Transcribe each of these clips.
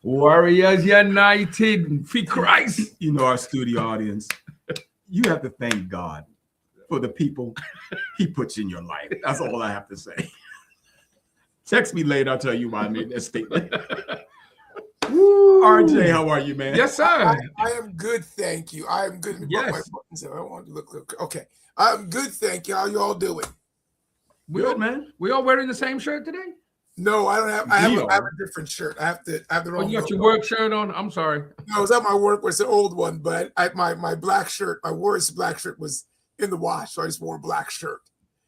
Warriors United for Christ. You know, our studio audience, you have to thank God for the people he puts in your life. That's all I have to say. Text me later. I'll tell you why I made that statement. RJ, how are you, man? Yes, sir. I am good, thank you. I am good. Yes. I want to look. Okay. I'm good, thank you. How you all doing? Good, man. We all wearing the same shirt today? No, I don't have. I have a different shirt. I have the Oh, wrong. you got your work shirt on? I'm sorry. No, it was at my work. It's an old one, but my black shirt, my worst black shirt was in the wash, so I just wore a black shirt.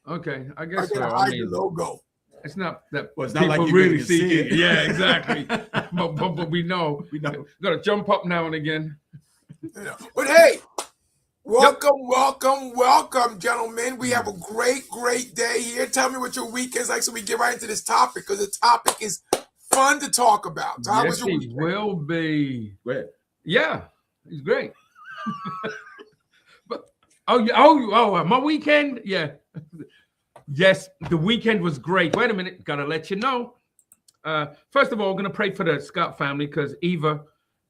Okay, I guess I so. gotta hide the logo. It's not that Well, it's not people like you really see see it. it. Yeah, exactly. but we know. We know. Got to jump up now and again. But hey, welcome, gentlemen. We have a great day here. Tell me what your weekend's like so we get right into this topic, because the topic is fun to talk about. So how was Yes, your he weekend? will be. Great. Yeah, he's great. But my weekend, yeah. Yes, the weekend was great. Wait a minute, gotta let you know. First of all, I'm gonna pray for the Scott family because Eva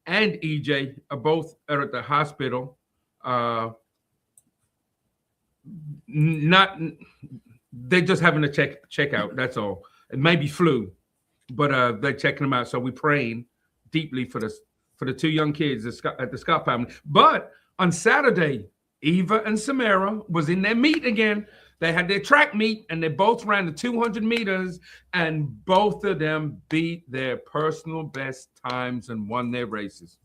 and EJ are both at the hospital. They're just having a check out. That's all. It may be flu, but they're checking them out. So we're praying deeply for the two young kids at the Scott family. But on Saturday, Eva and Samara was in their meet again. They had their track meet, and they both ran the 200 meters, and both of them beat their personal best times and won their races.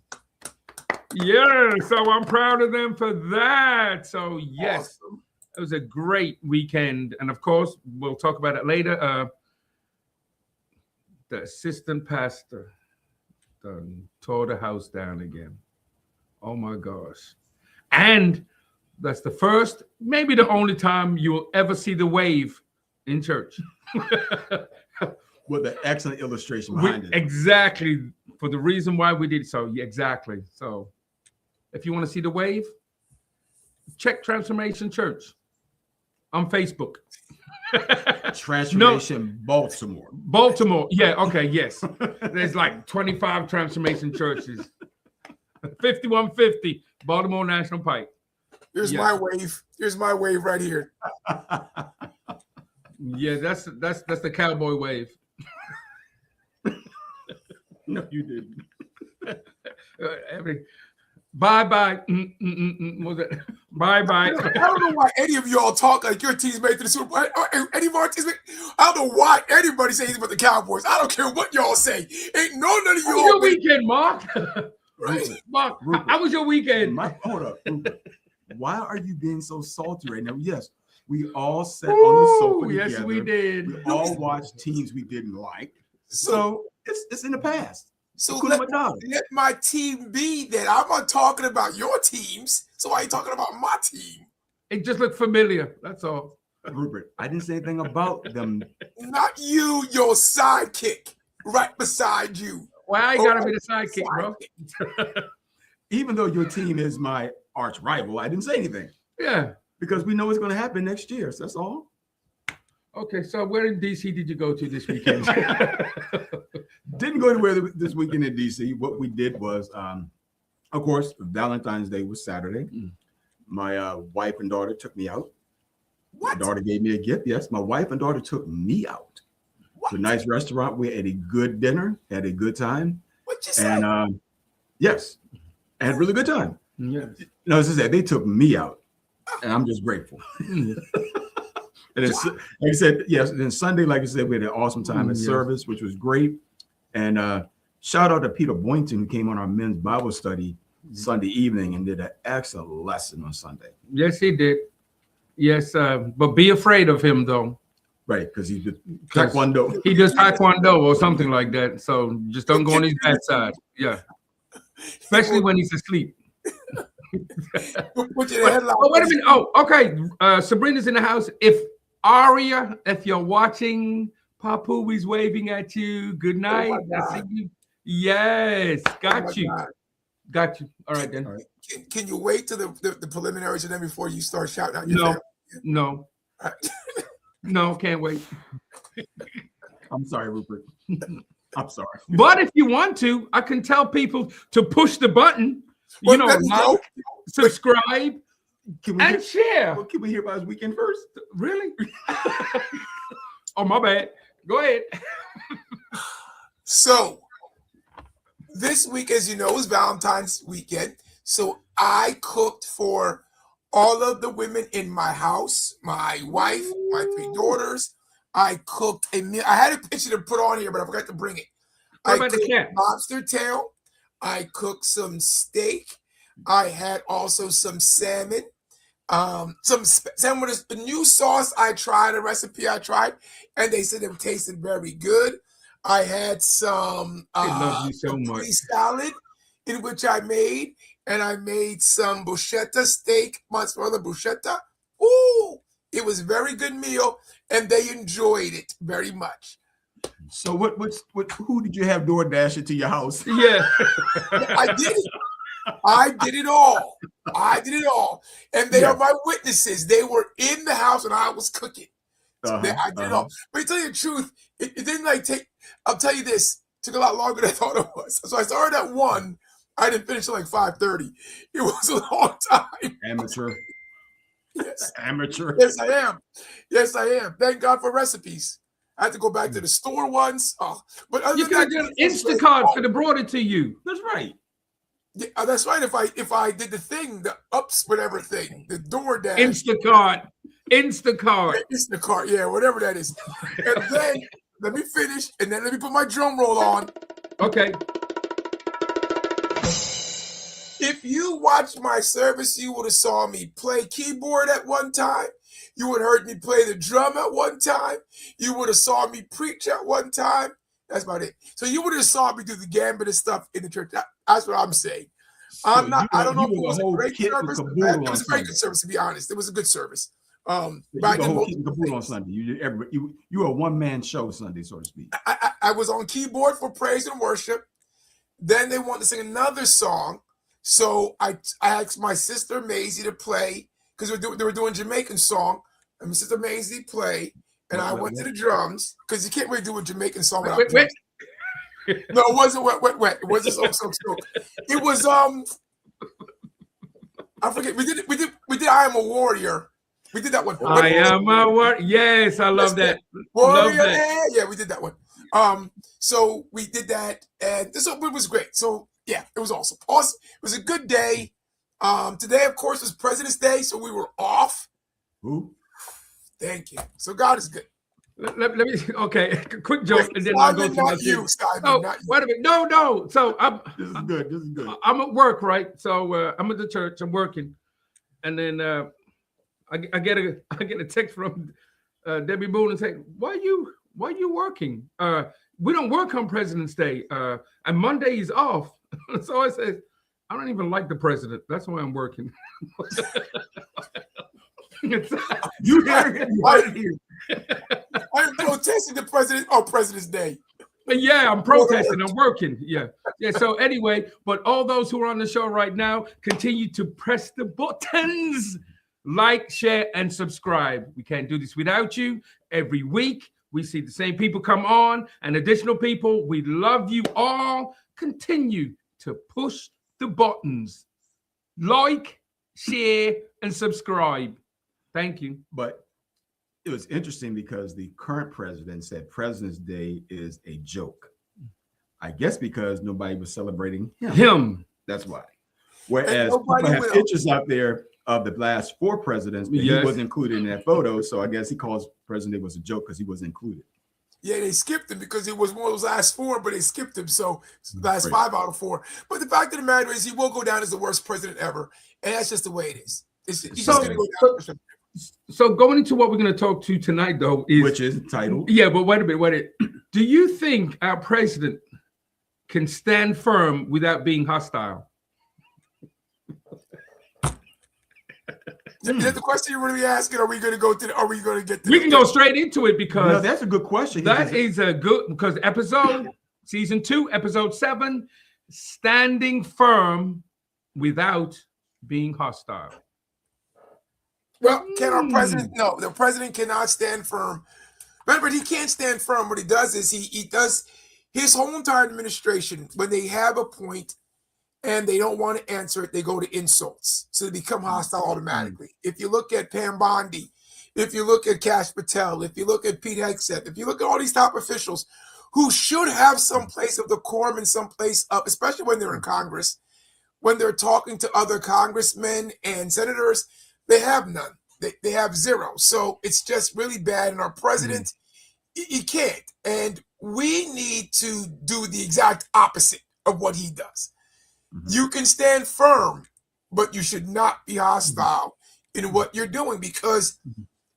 Yeah, so I'm proud of them for that. So, yes, Awesome. It was a great weekend. And, of course, we'll talk about it later. The assistant pastor tore the house down again. Oh, my gosh. And that's the first, maybe the only time you will ever see the wave in church. With an excellent illustration behind it. Exactly. For the reason why we did so. Yeah, exactly. So if you want to see the wave, check Transformation Church on Facebook. Transformation Baltimore. Baltimore. Yeah, okay, yes. There's like 25 Transformation churches. 5150 Baltimore National Pike. Here's my wave. Here's my wave right here. Yeah, that's the cowboy wave. No, you didn't. Bye-bye. Was it? Bye-bye. I don't know why any of y'all talk like your team's made to the Super Bowl. Any of our teams I don't know why anybody says anything about the Cowboys. I don't care what y'all say. Ain't none of y'all. Your weekend, Mark. Right? Mark, Rupert. how was your weekend? Hold up. Rupert. Why are you being so salty right now? Yes, we all sat on the sofa together. Yes, we did. We all watched teams we didn't like. So it's in the past. So let my team be that. I'm not talking about your teams. So why are you talking about my team? It just looked familiar. That's all. Rupert, I didn't say anything about them. Not you, your sidekick right beside you. Why I gotta be the sidekick, bro? Even though your team is my arch rival, I didn't say anything. Yeah. Because we know what's going to happen next year. So that's all. Okay, so where in DC did you go to this weekend? Didn't go anywhere this weekend in DC. What we did was, of course, Valentine's Day was Saturday. My wife and daughter took me out. What? My daughter gave me a gift. Yes, my wife and daughter took me out to a nice restaurant. We had a good dinner, had a good time. What you say? And yes, I had a really good time. Yes. No, as I said, they took me out, and I'm just grateful. And it's, like I said, yes. And then Sunday, like I said, we had an awesome time at service, which was great. And shout out to Peter Boynton, who came on our men's Bible study Sunday evening and did an excellent lesson on Sunday. Yes, he did. Yes, but be afraid of him though. Right, because he did taekwondo. He does taekwondo or something like that. So just don't go on his bad side. Yeah, especially when he's asleep. Put your headlock. Oh, wait a minute. Oh, okay. Sabrina's in the house. If Aria, if you're watching, Papu is waving at you. Good night. I see you. Yes, got you. God. Got you. All right then. All right. Can you wait till the preliminaries and then before you start shouting out your family? No. No, can't wait. I'm sorry, Rupert. I'm sorry. But if you want to, I can tell people to push the button, Well, like, subscribe, and share. Well, can we hear about his weekend first? Really? Oh, my bad. Go ahead. So this week, as you know, is Valentine's weekend. So I cooked for all of the women in my house, my wife, my 3 daughters. I cooked a meal. I had a picture to put on here, but I forgot to bring it. What I about the cooked cat? lobster tail. I cooked some steak. I had also some salmon. Some salmon with a new sauce I tried, a recipe I tried, and they said it tasted very good. I had some love you so much. salad in which I made, and I made some bruschetta steak, mozzarella bruschetta. Ooh, it was a very good meal, and they enjoyed it very much. So who did you have DoorDash it to your house? Yeah. I did it. I did it all. I did it all. And they are my witnesses. They were in the house and I was cooking. I did it all. But to tell you the truth, it didn't take, I'll tell you this, it took a lot longer than I thought it was. So I started at 1. I didn't finish till 5:30. It was a long time. Amateur. Yes. Amateur. Yes, I am. Yes, I am. Thank God for recipes. I had to go back to the store once. Oh, but other You than could have that, done Instacart could have brought it to you. That's right. Yeah, that's right. If I did the thing, the whatever thing, the DoorDash, Instacart, yeah, whatever that is. And then let me finish, and then let me put my drum roll on. Okay. If you watched my service, you would have saw me play keyboard at one time. You would have heard me play the drum at one time. You would have saw me preach at one time. That's about it. So you would have saw me do the gambit and stuff in the church. That's what I'm saying. I'm not. I don't know if it was a great service. It was a very good service, to be honest. It was a good service. But I did on Sunday. You were a one-man show Sunday, so to speak. I was on keyboard for praise and worship. Then they wanted to sing another song, so I asked my sister Maisie to play because they were doing Jamaican song, and my sister Maisie played. And I went to the drums because you can't really do a Jamaican song without drums. No, it wasn't wet. It wasn't so. It was I forget. We did I Am a Warrior. We did that one. I am a warrior. Yes, I love that. Warrior. Love that. Yeah, we did that one. So we did that, and it was great. So yeah, it was awesome. Awesome. It was a good day. Today, of course, was President's Day, so we were off. Ooh. Thank you. So God is good. Let me quick joke, and then I'll go to my you, oh, wait a minute. No. So this is good. This is good. I'm at work, right? So I'm at the church. I'm working, and then I get a text from Debbie Boone and say, "Why you working? We don't work on President's Day, and Monday is off." So I said, "I don't even like the president. That's why I'm working." You heard it right here. I'm protesting the president on President's Day. Yeah, I'm protesting. I'm working. Yeah. So anyway, but all those who are on the show right now, continue to press the buttons, like, share, and subscribe. We can't do this without you. Every week, we see the same people come on and additional people. We love you all. Continue to push the buttons. Like, share, and subscribe. Thank you. But it was interesting because the current president said President's Day is a joke. I guess because nobody was celebrating him. That's why. Whereas people have pictures out there of the last 4 presidents, but he wasn't included in that photo. So I guess he calls President Day was a joke because he wasn't included. Yeah, they skipped him because it was one of those last 4, but they skipped him. So last 5 out of 4. But the fact of the matter is he will go down as the worst president ever. And that's just the way it is. He's just going to go down. So going into what we're going to talk to tonight, though, which is titled. Yeah, but wait a minute. Do you think our president can stand firm without being hostile? Is that the question you're really asking? Are we going to go to? Are we going to get? We can go straight into it because that's a good question. That is a good because season 2, episode 7, standing firm without being hostile. Well, can our president? No, the president cannot stand firm. Remember, he can't stand firm. What he does is he his whole entire administration, when they have a point and they don't want to answer it, they go to insults. So they become hostile automatically. If you look at Pam Bondi, if you look at Kash Patel, if you look at Pete Hegseth, if you look at all these top officials who should have some place of decorum and some place up, especially when they're in Congress, when they're talking to other congressmen and senators, they have none. They have zero. So it's just really bad. And our president, he can't. And we need to do the exact opposite of what he does. You can stand firm, but you should not be hostile in what you're doing, because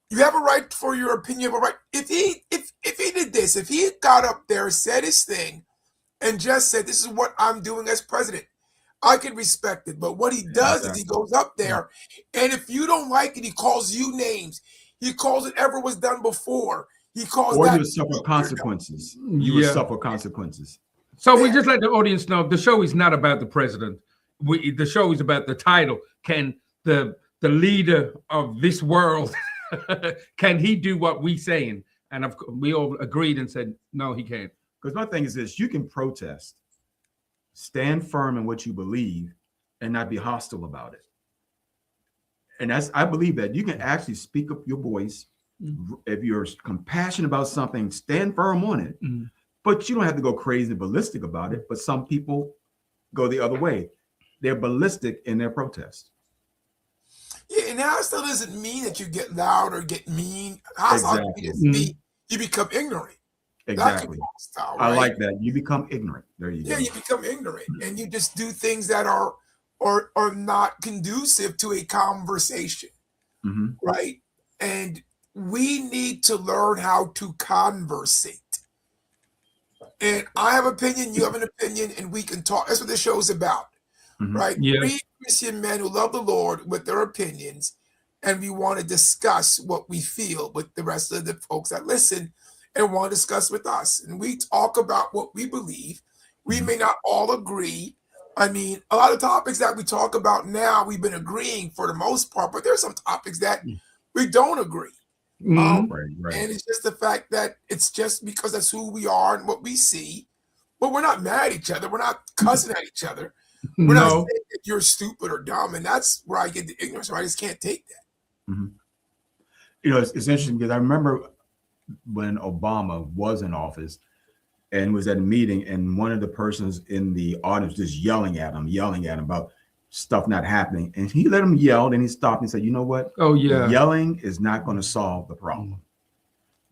you have a right for your opinion. You have a right. If he did this, if he got up there, said his thing, and just said, "This is what I'm doing as president," I can respect it. But what he does is he goes up there, and if you don't like it, he calls you names. He calls it ever was done before. He calls or that. you suffer consequences. You will suffer consequences. So we just let the audience know the show is not about the president. The show is about the title. Can the leader of this world, can he do what we saying? And we all agreed and said, no, he can't. Because my thing is this: you can protest, stand firm in what you believe, and not be hostile about it. And I believe that you can actually speak up your voice. If you're compassionate about something, stand firm on it. But you don't have to go crazy and ballistic about it. But some people go the other way. They're ballistic in their protest. Yeah, and hostile doesn't mean that you get loud or get mean. Hostile means you become ignorant. Exactly. Hostile, right? I like that. You become ignorant. There you go. Yeah, you become ignorant, and you just do things that are not conducive to a conversation, right? And we need to learn how to conversate. And I have an opinion, you have an opinion, and we can talk. That's what this show is about, right? Yeah. Three Christian men who love the Lord with their opinions, and we want to discuss what we feel with the rest of the folks that listen and want to discuss with us. And we talk about what we believe. We may not all agree. I mean, a lot of topics that we talk about now, we've been agreeing for the most part, but there's some topics that we don't agree. Right. And it's just the fact that it's just because that's who we are and what we see. But we're not mad at each other. We're not cussing at each other. We're not saying that you're stupid or dumb. And that's where I get the ignorance. I just can't take that. You know, it's interesting because I remember when Obama was in office and was at a meeting, and one of the persons in the audience just yelling at him about stuff not happening. And he let him yell, and he stopped and said, you know what? Oh, yeah. Yelling is not going to solve the problem.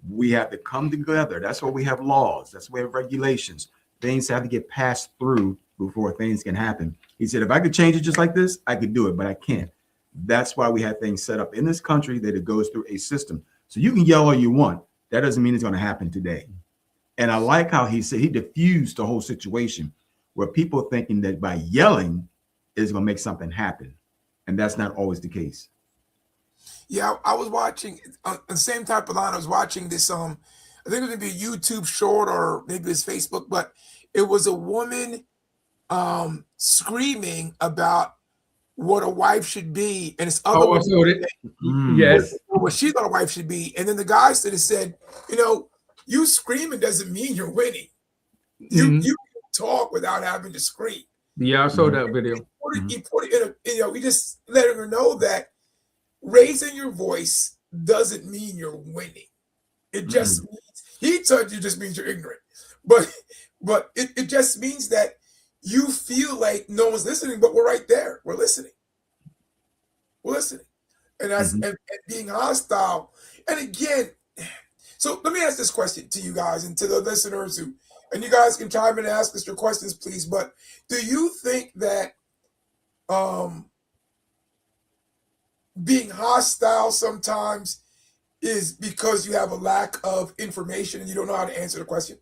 We have to come together. That's why we have laws. That's why we have regulations. Things have to get passed through before things can happen. He said, if I could change it just like this, I could do it, but I can't. That's why we have things set up in this country that it goes through a system. So you can yell all you want. That doesn't mean it's going to happen today. And I like how he said he diffused the whole situation where people thinking that by yelling is going to make something happen. And that's not always the case. Yeah, I was watching the same type of line. I was watching this, I think it was going to be a YouTube short or maybe it's Facebook, but it was a woman screaming about what a wife should be. And it's other yes, what she thought a wife should be. And then the guy stood and said, you know, you screaming doesn't mean you're winning. You can talk without having to scream. Yeah, I saw that video. He put it in a, you know, he just letting her know that raising your voice doesn't mean you're winning. It just means, he told you just means you're ignorant. But it just means that you feel like no one's listening, but we're right there. We're listening. We're listening. And that's and being hostile. And again, so let me ask this question to you guys and to the listeners who, and you guys can chime in and ask us your questions, please. But do you think that being hostile sometimes is because you have a lack of information and you don't know how to answer the question?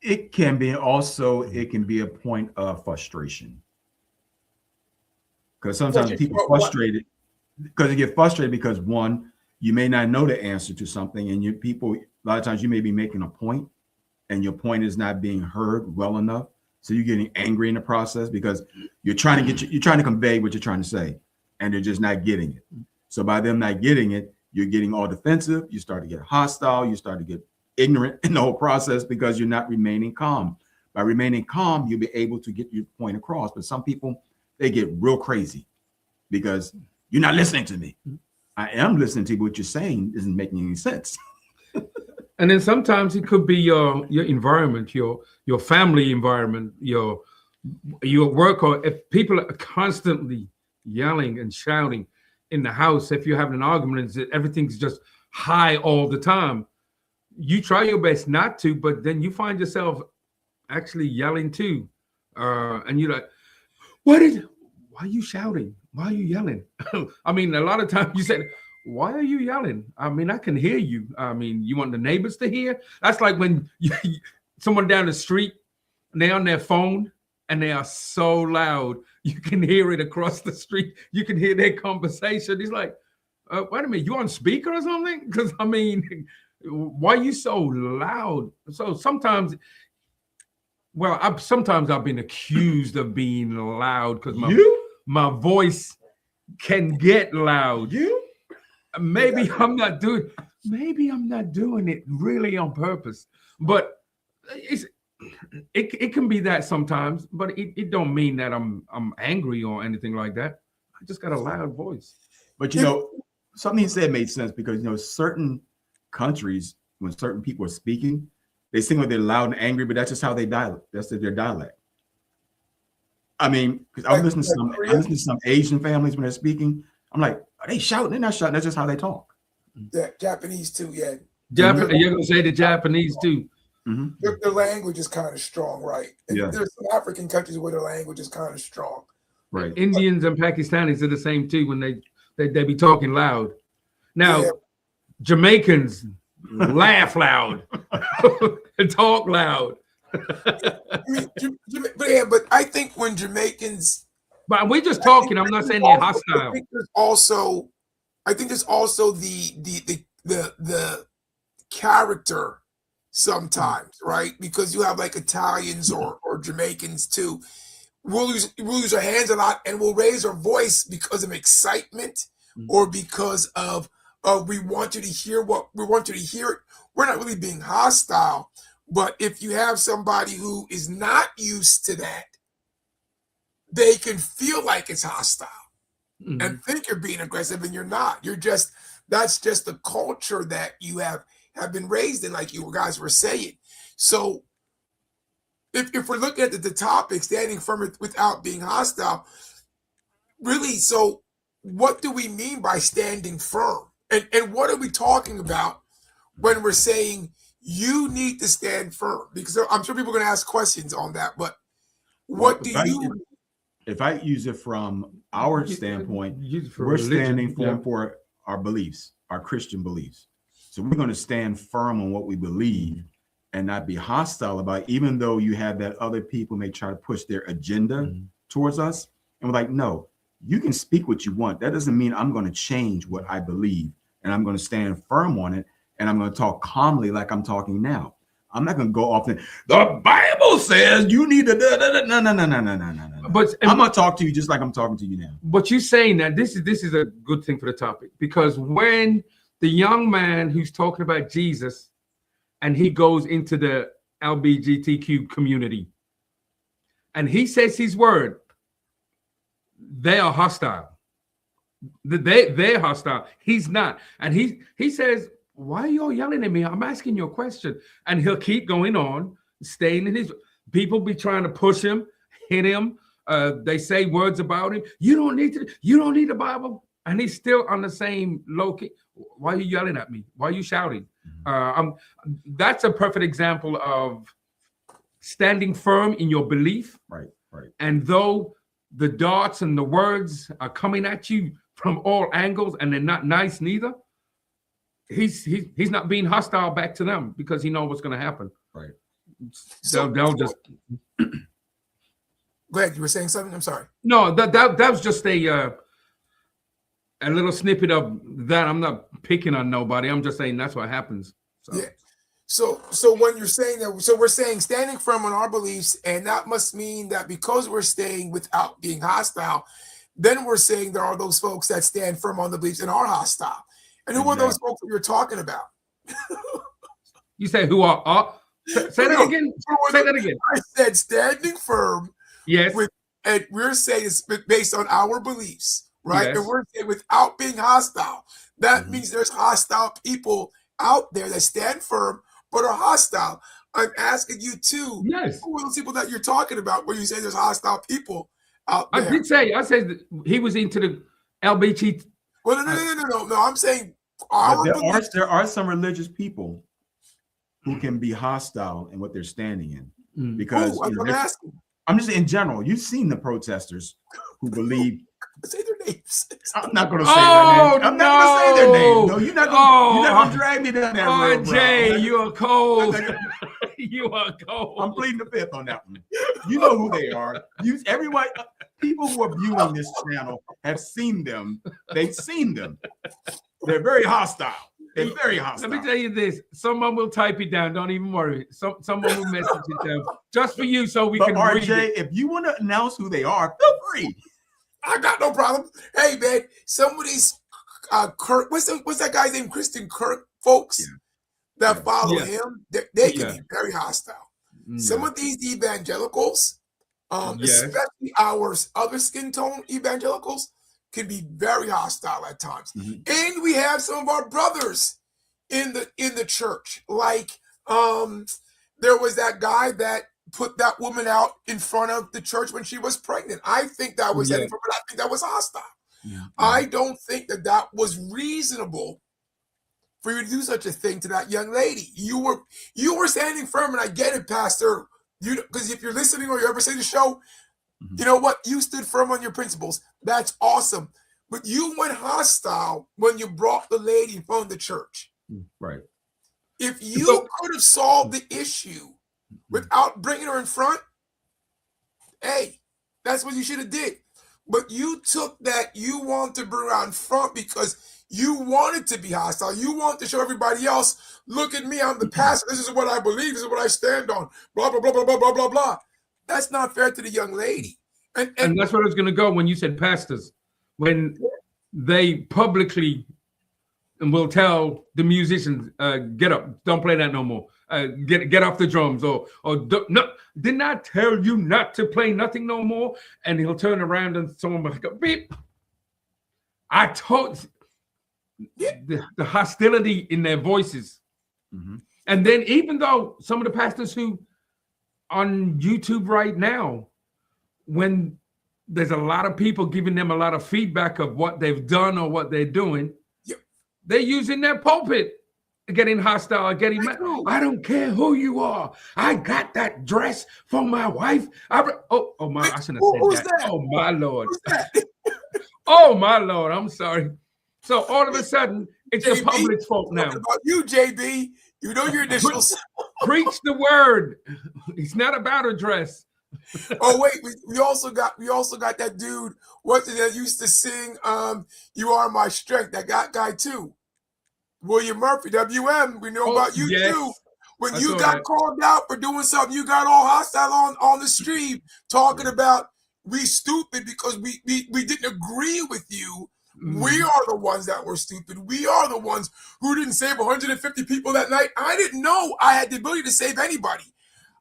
It can be also, it can be a point of frustration. Because sometimes people frustrated because they get frustrated because one, you may not know the answer to something, and a lot of times you may be making a point and your point is not being heard well enough. So you're getting angry in the process because you're trying to convey what you're trying to say, and they're just not getting it. So by them not getting it, you're getting all defensive. You start to get hostile. You start to get ignorant in the whole process because you're not remaining calm. By remaining calm, you'll be able to get your point across. But some people, they get real crazy because you're not listening to me. I am listening to you, but what you're saying isn't making any sense. And then sometimes it could be your environment, your family environment, your work, or if people are constantly yelling and shouting in the house, if you're having an argument and everything's just high all the time, you try your best not to, but then you find yourself actually yelling too. And you're like, why are you shouting? Why are you yelling? I mean, a lot of times you said, why are you yelling? I mean, I can hear you. I mean, you want the neighbors to hear? That's like when someone down the street, they're on their phone and they are so loud, you can hear it across the street. You can hear their conversation. He's like, wait a minute, you on speaker or something? Because I mean, why are you so loud? So sometimes, sometimes I've been accused of being loud because my voice can get loud. Maybe I'm not doing it really on purpose, but it can be that sometimes, but it don't mean that I'm angry or anything like that. I just got a loud voice. But something he said made sense because certain countries, when certain people are speaking, they seem like they're loud and angry, but that's just how they dialect. That's their dialect. I mean, because I'm listening to some Asian families when they're speaking. I'm like, are they shouting? They're not shouting. That's just how they talk. Yeah, Japanese too. Yeah, You're gonna say the Japanese too. Mm-hmm. Their language is kind of strong, right? And there's some African countries where their language is kind of strong. Right. Indians and Pakistanis are the same too when they be talking loud. Now, Jamaicans laugh loud and talk loud. But I think when Jamaicans, but we're just talking. I'm not saying they're hostile. I think there's also the character sometimes, right? Because you have like Italians or Jamaicans too. We'll use our hands a lot and we'll raise our voice because of excitement or because of we want you to hear what we want you to hear. We're not really being hostile, but if you have somebody who is not used to that, they can feel like it's hostile and think you're being aggressive, and you're not. That's just the culture that you have been raised in, like you guys were saying. So if we're looking at the topic, standing firm without being hostile, really, so what do we mean by standing firm? And what are we talking about when we're saying you need to stand firm? Because I'm sure people are going to ask questions on that, but if I use it from our standpoint, we're religion, standing firm for our beliefs, our Christian beliefs. So we're going to stand firm on what we believe and not be hostile about it, even though you have that other people may try to push their agenda towards us. And we're like, no, you can speak what you want. That doesn't mean I'm going to change what I believe, and I'm going to stand firm on it, and I'm going to talk calmly like I'm talking now. I'm not going to go off the Bible says you need to no. But I'm going to talk to you just like I'm talking to you now. But you're saying that this is a good thing for the topic, because when the young man who's talking about Jesus and he goes into the LGBTQ community and he says his word, they are hostile. They're hostile. He's not. And he says, why are you all yelling at me? I'm asking you a question. And he'll keep going on, staying in his. People be trying to push him, hit him. They say words about him. You don't need the Bible. And he's still on the same low key. Why are you yelling at me? Why are you shouting? That's a perfect example of standing firm in your belief. Right. And though the darts and the words are coming at you from all angles and they're not nice neither, he's not being hostile back to them because he knows what's going to happen. Right. They'll just. Go ahead. You were saying something? I'm sorry. No, that was just a little snippet of that. I'm not picking on nobody. I'm just saying that's what happens. So. Yeah. So when you're saying that, so we're saying standing firm on our beliefs, and that must mean that because we're staying without being hostile, then we're saying there are those folks that stand firm on the beliefs and are hostile. And who are those folks that you're talking about? You say who are say that again. Say that again. I said standing firm. Yes. And we're saying it's based on our beliefs, right? Yes. And we're saying without being hostile. That means there's hostile people out there that stand firm but are hostile. I'm asking you too. Yes. Who are those people that you're talking about when you say there's hostile people out there? I said that he was into the LBT. Well, no. I'm saying there are some religious people who can be hostile in what they're standing in. Because I'm asking. I'm just in general. You've seen the protesters who believe. Say their names. I'm not going to say their names. I'm not going to say their names. No, you're not going to drag me down that road, bro. Jay, you are cold. You are cold. I'm pleading the fifth on that one. You know who they are. Everyone, people who are viewing this channel have seen them. They've seen them. They're very hostile. They're very hostile. Let me tell you this. Someone will type it down. Don't even worry. Someone will message it down just for you so we can read it. If you want to announce who they are, feel free. I got no problem. Hey, man, some of these Kirk, what's that guy's name? Christian Kirk folks that follow him, they can be very hostile. Some of these evangelicals, especially our other skin tone evangelicals, can be very hostile at times. And we have some of our brothers in the church. Like there was that guy that put that woman out in front of the church when she was pregnant. I think that was but I think that was hostile. I don't think that was reasonable for you to do such a thing to that young lady. You were standing firm, and I get it, Pastor. Because if you're listening or you ever see the show, you know what? You stood firm on your principles. That's awesome. But you went hostile when you brought the lady in front of the church. Right. If you could have solved the issue without bringing her in front, hey, that's what you should have did. But you took that you want to bring her in front because you wanted to be hostile. You want to show everybody else, look at me, I'm the pastor. This is what I believe. This is what I stand on. Blah, blah, blah, blah, blah, blah, blah, blah. That's not fair to the young lady. And that's where I was going to go when you said pastors. When they publicly will tell the musicians, get up, don't play that no more. Get off the drums, or no, didn't I tell you not to play nothing no more? And he'll turn around and someone will go beep. I told the hostility in their voices. And then even though some of the pastors who on YouTube right now, when there's a lot of people giving them a lot of feedback of what they've done or what they're doing, they're using their pulpit, getting hostile, getting mad. I don't care who you are. I got that dress for my wife. I shouldn't have said that. Oh my Lord. Oh my Lord. I'm sorry. So all of a sudden, it's JB, the public's fault now. About you, JB. You know your initials. Preach the word. It's not about a dress. Oh wait, we also got that dude. What's it that used to sing? You Are My Strength. That guy too. William Murphy, WM. We know about you too. When you got called out for doing something, you got all hostile on the stream, talking about we stupid because we didn't agree with you. We are the ones that were stupid. We are the ones who didn't save 150 people that night. I didn't know I had the ability to save anybody.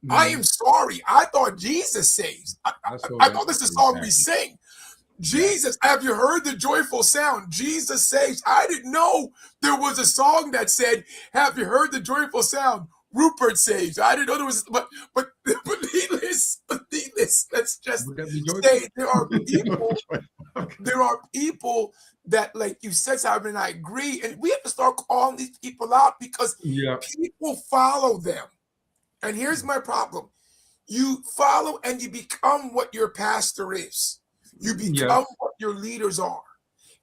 I am sorry. I thought Jesus saves. I thought this is a song we sing. Jesus, have you heard the joyful sound? Jesus saves. I didn't know there was a song that said, have you heard the joyful sound? Rupert saves. I didn't know there was, but needless. Let's just say there are people that, like you said, Simon, and I agree, and we have to start calling these people out because people follow them. And here's my problem. You follow and you become what your pastor is. You become what your leaders are.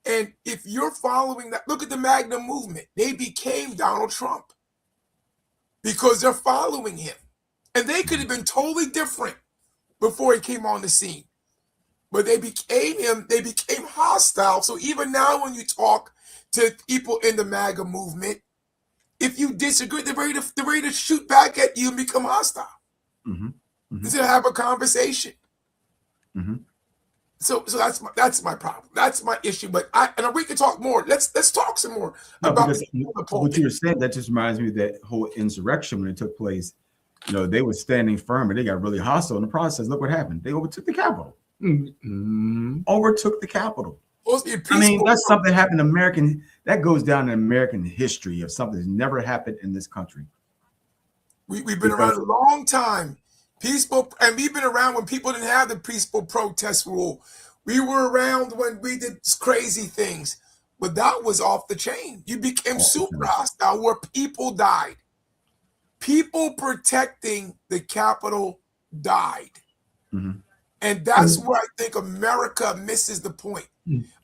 And if you're following that, look at the MAGA movement. They became Donald Trump because they're following him. And they could have been totally different before he came on the scene. But they became him. They became hostile. So even now when you talk to people in the MAGA movement, if you disagree, they're ready to shoot back at you and become hostile. Instead of have a conversation. So that's my problem. That's my issue. But we can talk more. Let's talk some more No, about because the what pulpit. you were saying, that just reminds me of that whole insurrection when it took place. They were standing firm, and they got really hostile in the process. Look what happened. They overtook the Capitol. Overtook the Capitol. I mean, that's something that happened in that goes down in American history of something that's never happened in this country. We've been around a long time. Peaceful, and we've been around when people didn't have the peaceful protest rule. We were around when we did crazy things, but that was off the chain. You became super hostile where people died. People protecting the Capitol died. Mm-hmm. And that's where I think America misses the point.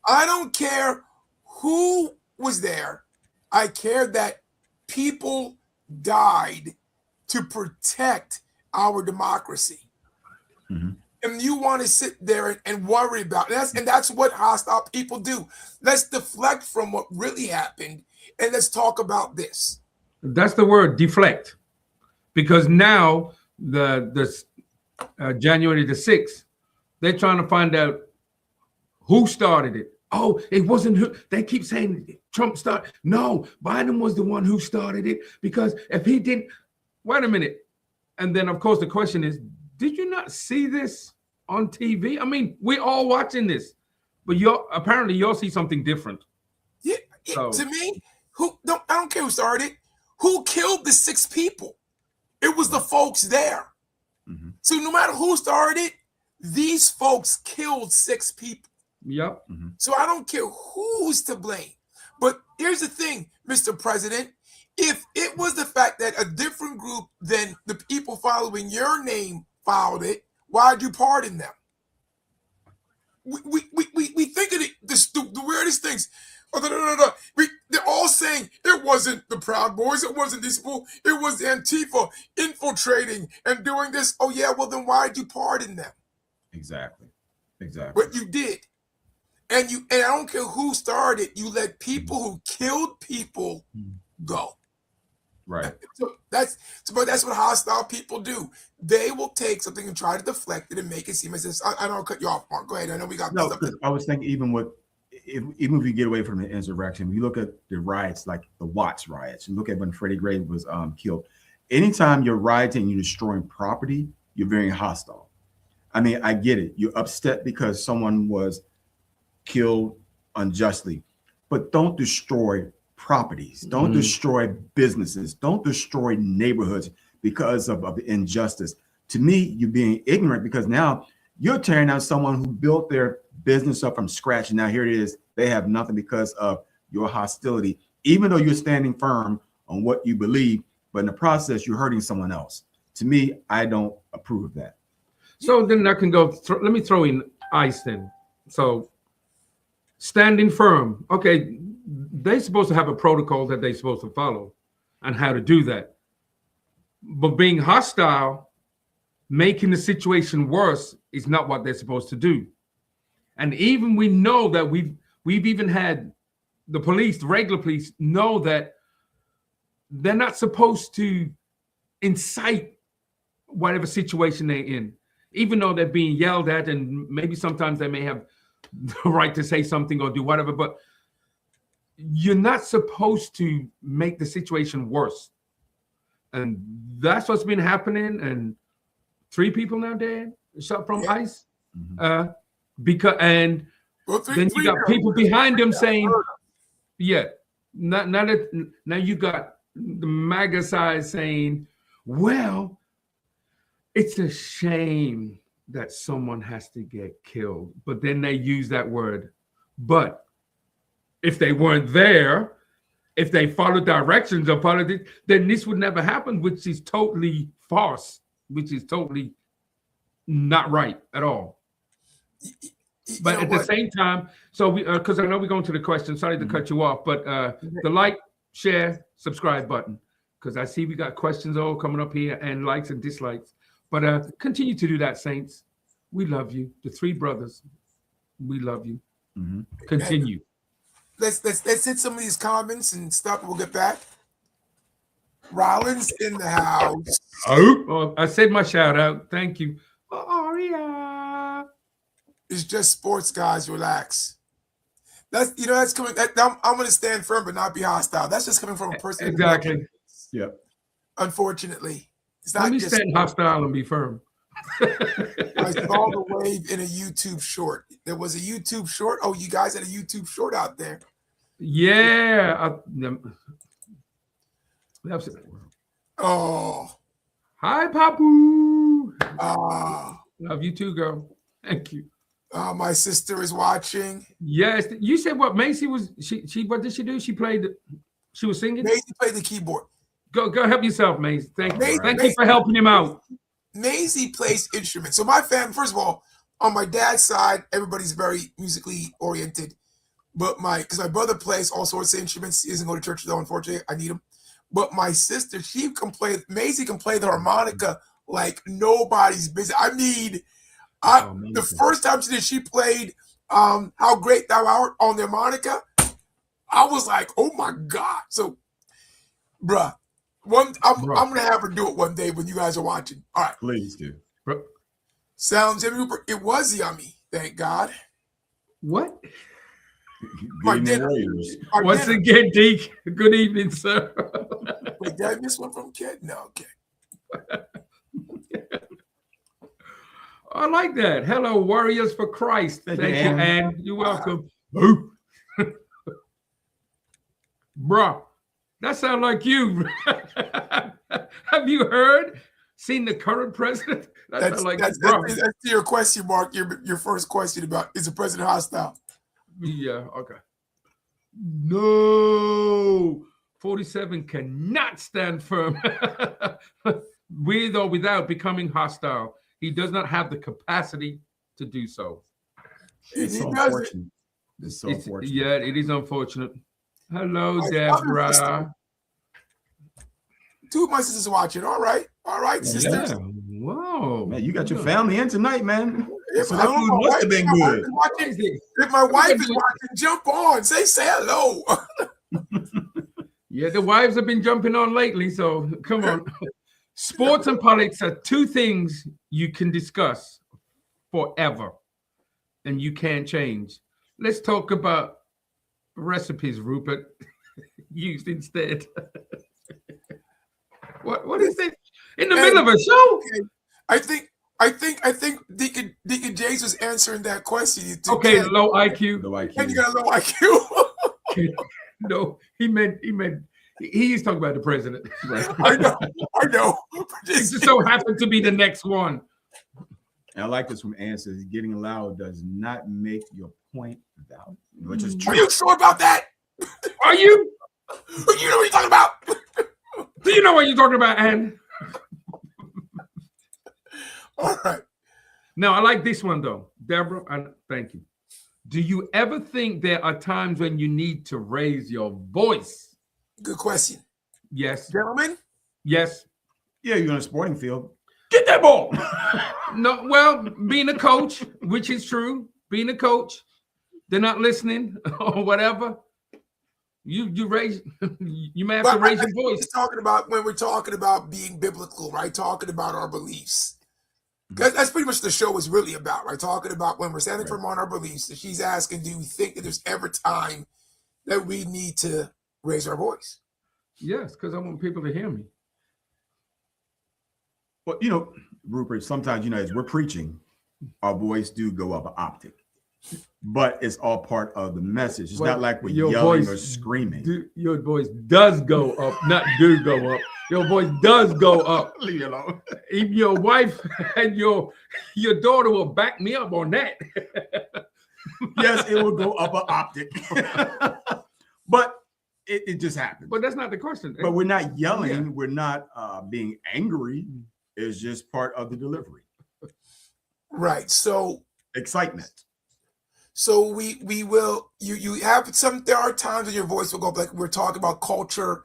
I don't care who was there. I care that people died to protect our democracy. Mm-hmm. And you want to sit there and worry about it. And that's what hostile people do. Let's deflect from what really happened and let's talk about this. That's the word, deflect. Because now the January the 6th, they're trying to find out who started it. Oh, it wasn't who. They keep saying Trump started. No, Biden was the one who started it, because if he didn't, wait a minute. And then, of course, the question is, did you not see this on TV? I mean, we're all watching this, but apparently you'll see something different. Yeah, so, to me, I don't care who started. Who killed the 6 people? It was the folks there. Mm-hmm. So no matter who started, these folks killed 6 people. Yep. Mm-hmm. So I don't care who's to blame. But here's the thing, Mr. President. If it was the fact that a different group than the people following your name filed it, why'd you pardon them? We think of the weirdest things. Oh, they're all saying it wasn't the Proud Boys, it wasn't these people, it was Antifa infiltrating and doing this. Oh yeah, well then why'd you pardon them? Exactly. But you did. And I don't care who started, you let people who killed people go. Right. So that's what hostile people do. They will take something and try to deflect it and make it seem as if I don't cut you off, Mark. Go ahead. I know we got stuff. I was thinking even if we get away from the insurrection, we look at the riots like the Watts riots, and look at when Freddie Gray was killed. Anytime you're rioting, you're destroying property, you're very hostile. I mean, I get it. You're upset because someone was killed unjustly, but don't destroy properties. Don't destroy businesses. Don't destroy neighborhoods because of injustice. To me, you're being ignorant, because now you're tearing out someone who built their business up from scratch. And now here it is. They have nothing because of your hostility, even though you're standing firm on what you believe, but in the process, you're hurting someone else. To me, I don't approve of that. So then I can go, let me throw in ICE then. So standing firm. Okay, they're supposed to have a protocol that they're supposed to follow and how to do that. But being hostile, making the situation worse, is not what they're supposed to do. And even we know that we've even had the police, the regular police, know that they're not supposed to incite whatever situation they're in, even though they're being yelled at, and maybe sometimes they may have the right to say something or do whatever, but you're not supposed to make the situation worse. And that's what's been happening. And 3 people now dead shot from ICE. Mm-hmm. Then you got people behind them saying, now you got the MAGA side saying, well, it's a shame that someone has to get killed. But then they use that word. But if they weren't there, if they followed directions of politics, then this would never happen, which is totally false, which is totally not right at all. But at the same time, so we, because I know we're going to the question, sorry to cut you off, but the like, share, subscribe button, because I see we got questions all coming up here and likes and dislikes. But continue to do that, Saints. We love you. The 3 brothers, we love you. Mm-hmm. Continue. Let's hit some of these comments and stuff. We'll get back. Rollins in the house. Oh, I said my shout out. Thank you. Aria. It's just sports, guys. Relax. That's coming. I'm going to stand firm, but not be hostile. That's just coming from a person. Exactly. Yep. Unfortunately, it's not Let me just stand hostile and be firm. I saw the wave in a YouTube short. There was a YouTube short. Oh, you guys had a YouTube short out there. Yeah. Oh. Hi, Papu. Ah. Love you too, girl. Thank you. My sister is watching. Yes. You said what Macy was she what did she do? She was singing? Maisie played the keyboard. Go help yourself, Macy. Thank you. Maisie- Thank you for helping him out. Maisie plays instruments. So my family, first of all, on my dad's side, everybody's very musically oriented. But because my brother plays all sorts of instruments. He doesn't go to church though, unfortunately. I need him. But my sister, Maisie can play the harmonica like nobody's business. I mean, the first time she played How Great Thou Art on the harmonica, I was like, oh my God. So, bruh, I'm gonna have her do it one day when you guys are watching. All right. Please do. Sounds yummy. It was yummy, thank God. What? My dinner. Once again, Deke. Good evening, sir. Wait, did I miss one from Kid? No, okay. I like that. Hello, Warriors for Christ. Thank you, Ann. You're welcome. Bruh, that sounds like you. Have you seen the current president? That's to your question, Mark. Your first question about is the president hostile? Yeah, okay. No, 47 cannot stand firm with or without becoming hostile. He does not have the capacity to do so. It's so unfortunate. It's so unfortunate. Yeah, it is unfortunate. Hello, Deborah. Two of my sisters watching. All right, sisters. Yeah. Whoa, man, you got your family in tonight, man. So that food must have been good. If my wife is watching, jump on. Say hello. Yeah, the wives have been jumping on lately, so come on. Sports and politics are two things you can discuss forever, and you can't change. Let's talk about recipes, Rupert, used instead. What is this? In the middle of a show? I think Deacon James was answering that question. Okay, low IQ. Low IQ. And you got a low IQ. No, he meant he's talking about the president. Right. I know. It just so happened to be the next one. And I like this from Ann says, getting loud does not make your point valid, which is true. Are you sure about that? Are you? You know what you're talking about? Do you know what you're talking about, Ann? All right. Now, I like this one, though. Deborah, thank you. Do you ever think there are times when you need to raise your voice? Good question. Yes. Gentlemen? Yes. Yeah, you're in a sporting field. Get that ball. No, well, being a coach, which is true, being a coach, they're not listening or whatever. You may have to raise your voice. Talking about when we're talking about being biblical, right? Talking about our beliefs. That's pretty much the show is really about, right? Talking about when we're standing firm on our beliefs. So she's asking, do we think that there's ever time that we need to raise our voice? Yes, because I want people to hear me. Well, Rupert, sometimes, as we're preaching, our voice do go up an octave. But it's all part of the message. It's not like we're yelling or screaming. Your voice does go up, not do go up. Your voice does go up. Leave it alone. Even your wife and your daughter will back me up on that. Yes, it will go up an octave. But it just happens. But that's not the question. But we're not yelling. Yeah. We're not being angry. It's just part of the delivery. Right. So excitement. So we will you have there are times when your voice will go up, like we're talking about culture.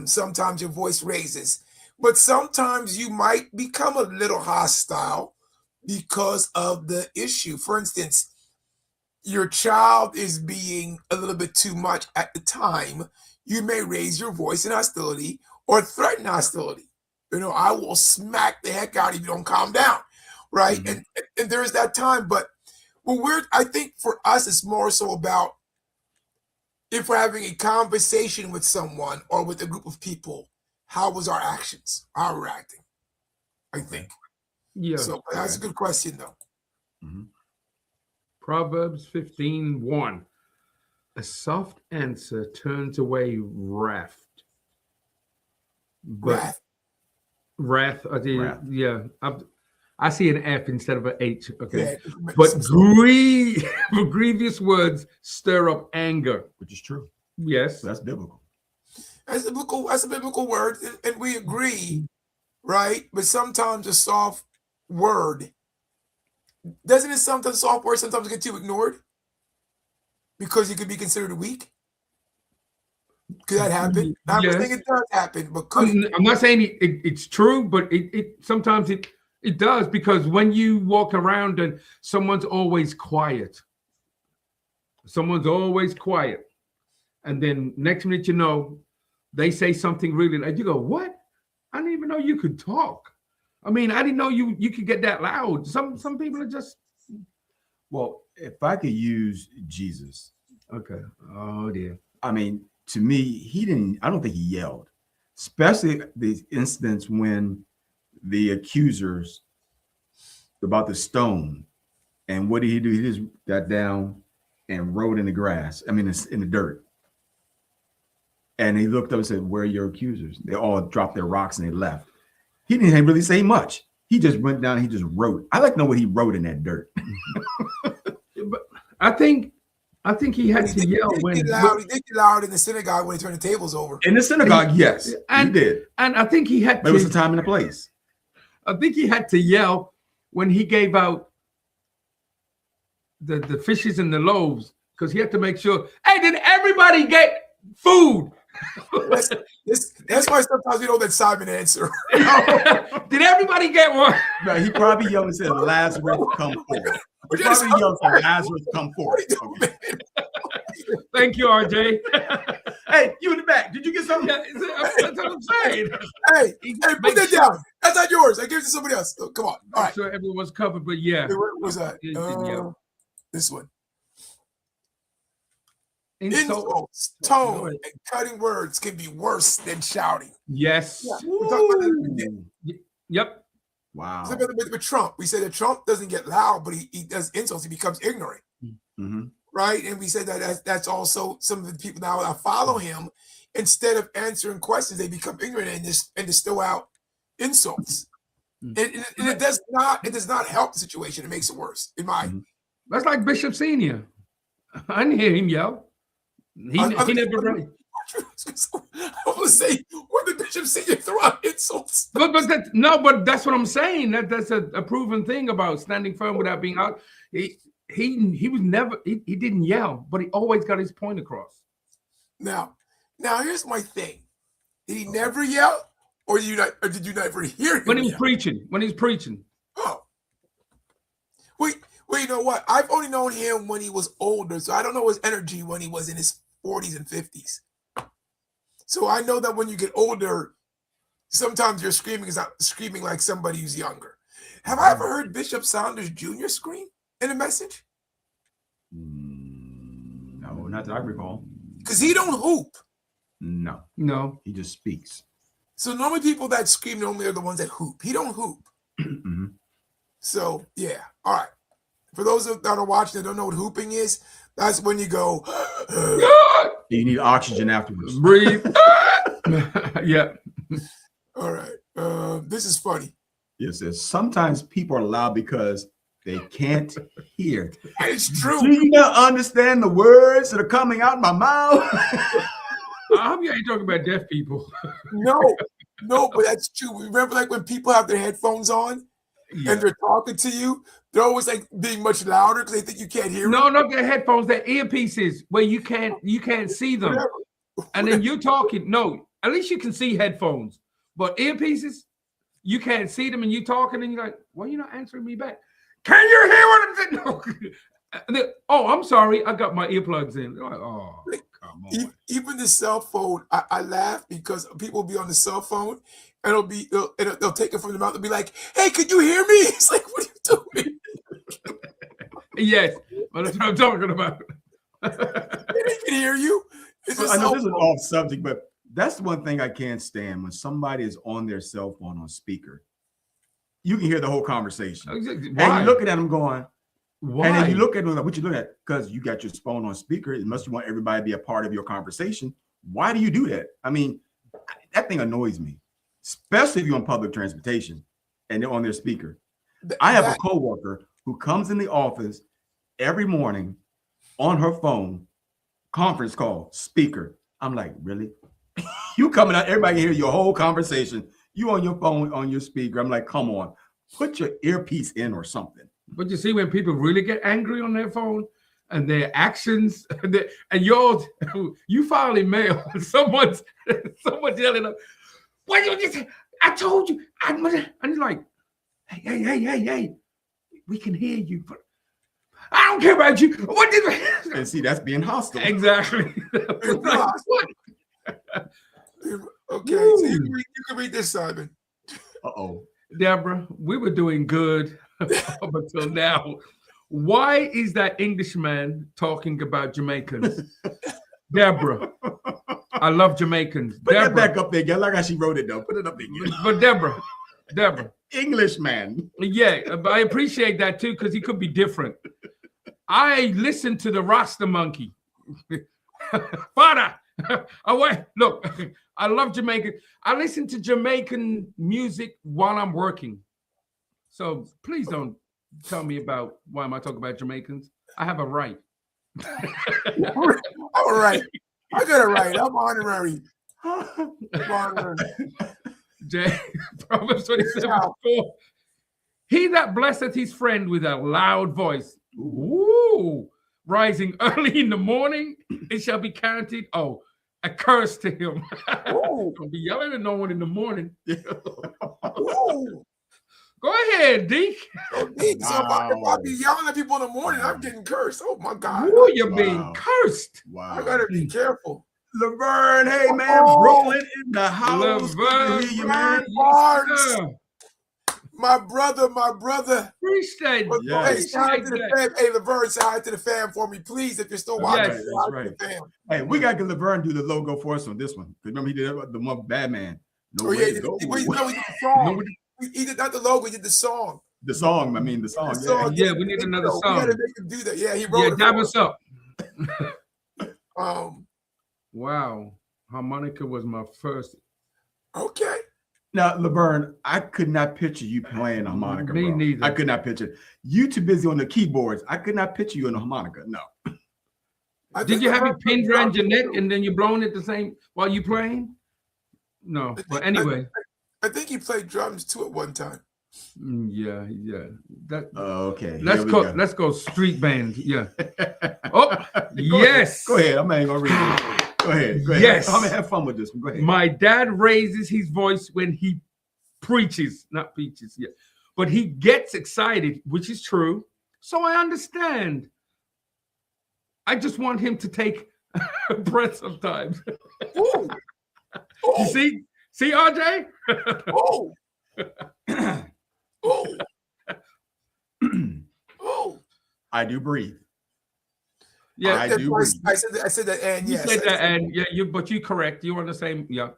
Sometimes your voice raises, but sometimes you might become a little hostile because of the issue. For instance, your child is being a little bit too much at the time. You may raise your voice in hostility or threaten hostility. I will smack the heck out of you if you don't calm down, right? Mm-hmm. And there is that time, but Well, I think for us, it's more so about if we're having a conversation with someone or with a group of people, how was our actions? How we're acting, I think. Yeah. So that's a good question, though. Mhm. Proverbs 15:1. A soft answer turns away wrath. But Wrath. Wrath. yeah. I see an F instead of an H. Okay. Yeah, But grievous words stir up anger. Which is true. Yes. So that's biblical. That's a biblical word, and we agree, right? But sometimes a soft word, doesn't it sometimes soft words sometimes get too ignored? Because you could be considered weak? Could that happen? I'm not saying it does happen, but could it? I'm not saying it's true, but it sometimes it does, because when you walk around and someone's always quiet, and then next minute you know, they say something really like, you go, what? I didn't even know you could talk. I mean, I didn't know you could get that loud. Some people are just. Well, if I could use Jesus. Okay. Oh dear. I mean, to me, I don't think he yelled, especially the incidents when the accusers about the stone. And what did he do? He just got down and wrote in the grass. I mean, in the dirt. And he looked up and said, "Where are your accusers?" They all dropped their rocks and they left. He didn't really say much. He just went down and he just wrote. I like to know what he wrote in that dirt. But I think he had to yell when he did get loud in the synagogue when he turned the tables over. In the synagogue, yes, he did. And I think he had But it was a time and a place. I think he had to yell when he gave out the fishes and the loaves, because he had to make sure, hey, did everybody get food? That's why sometimes we don't let Simon answer. Did everybody get one? No, he probably yelled and said, "Lazarus, come forth." He probably yelled and said, "Lazarus, come forth." Thank you, RJ. Hey, you in the back. Did you get something? That's what I'm saying. Hey, put that down. That's not yours. I gave it to somebody else. Oh, come on. All right. So everyone's covered, but yeah. Where was that? This one. Insults, tone, and cutting words can be worse than shouting. Yes. Yeah. We're talking about Yep. Wow. So with Trump, we said that Trump doesn't get loud, but he does insults. He becomes ignorant. Mm-hmm. Right? And we said that that's also some of the people now that follow him, instead of answering questions, they become ignorant and just throw out insults. And it does not help the situation. It makes it worse. That's like Bishop Senior. I didn't hear him yell. He never really. I want to say, when the Bishop Senior throw out insults. But that's what I'm saying. That's a proven thing about standing firm without being out. He was never, he didn't yell, but he always got his point across. Now here's my thing. Did he never yell, or did you never hear him when he was yell? preaching? When he's preaching. Oh. Well, you know what? I've only known him when he was older, so I don't know his energy when he was in his 40s and 50s. So I know that when you get older, sometimes your screaming is not screaming like somebody who's younger. Have I ever heard Bishop Saunders Jr. scream in a message? No, not that I recall. Because he don't hoop. No. He just speaks. So normally people that scream normally are the ones that hoop. He don't hoop. Mm-hmm. So yeah. All right. For those that are watching that don't know what hooping is, that's when you go. You need oxygen afterwards. Breathe. Yeah. All right. This is funny. Yes, sometimes people are loud because they can't hear. It's true. Do you not understand the words that are coming out of my mouth? I hope you ain't talking about deaf people. No, but that's true. Remember, like when people have their headphones on and they're talking to you, they're always like being much louder because they think you can't hear them. No, not their headphones, their earpieces where you can't see them. Whatever. And then you're talking. No, at least you can see headphones. But earpieces, you can't see them, and you talking, and you're like, "Well, you're not answering me back. Can you hear what I'm saying?" No. And then, oh, I'm sorry, I got my earplugs in. They're like, oh, come on. Even the cell phone, I laugh because people will be on the cell phone and they'll take it from the mouth and be like, "Hey, could you hear me?" It's like, what are you doing? Yes, but that's what I'm talking about. They can hear you. It's Well, a I know cell this is phone. off subject, but that's one thing I can't stand when somebody is on their cell phone on speaker. You can hear the whole conversation. And Why? you're looking at them going, Why? and then you look at them like, what you look at? Because you got your phone on speaker. It must want everybody to be a part of your conversation. Why do you do that? I mean, that thing annoys me, especially if you're on public transportation and they're on their speaker. I have a coworker who comes in the office every morning on her phone, conference call, speaker. I'm like, really? You coming out, everybody can hear your whole conversation. You on your phone, on your speaker. I'm like, come on, put your earpiece in or something. But you see, when people really get angry on their phone and their actions, and yours, you filing mail, someone's yelling up, what you just? I told you. I'm like, hey, we can hear you, but I don't care about you. What did? And see, that's being hostile. Exactly. Like, what? Okay, so you can read this, Simon. Uh-oh. Deborah, we were doing good up until now. Why is that Englishman talking about Jamaicans? Deborah, I love Jamaicans. Put Deborah, that back up there, girl. Like how she wrote it, though. Put it up there. but Deborah, Englishman. yeah, but I appreciate that too because he could be different. I listen to the Rasta Monkey. Father, away. Look, I love Jamaican. I listen to Jamaican music while I'm working. So please don't tell me about why am I talking about Jamaicans. I have a right. All right. I got it right. I'm honorary. Proverbs 27:4. He that blesseth his friend with a loud voice, ooh, rising early in the morning, it shall be counted, a curse to him. Don't be yelling at no one in the morning. Go ahead, Deke. So if I be yelling at people in the morning, I'm getting cursed. Oh my God. Ooh, you're being cursed. Wow. I gotta be careful. Laverne, hey man, Brooklyn in the house. Laverne, Hear you, man. Yes, My brother. appreciate Hey, say hi to the fam. Hey, Laverne, say hi to the fam for me, please. If you're still watching, Yes, that's right. Hey, we got to Laverne do the logo for us on this one. Remember, he did the one Batman. No way to go. He did the song. He did not the logo. He did the song. The song. I mean, the song. Yeah, we need another song. We gotta make him do that. Yeah, he wrote it. Dab us up. Wow. Harmonica was my first. Okay. Now, Laverne, I could not picture you playing a harmonica. Me neither. I could not picture it. You too busy on the keyboards. I could not picture you in a harmonica. No. Did you have it pinned around your neck and then you're blowing it the same while you playing? No. But anyway. I think he played drums too at one time. Yeah. Okay. Let's go street band. Yeah. Yes. Go ahead. I'm not even gonna read it. Go ahead. Yes. I'm gonna have fun with this one. Go ahead. My dad raises his voice when he preaches, not preaches, yeah. But he gets excited, which is true. So I understand. I just want him to take a breath sometimes. Ooh. You see? See, RJ? Oh. Oh. Oh. I do breathe. Yeah, I do breathe. I said that, and you yes, said that, and yeah, but you're correct. You're on the same. Yeah,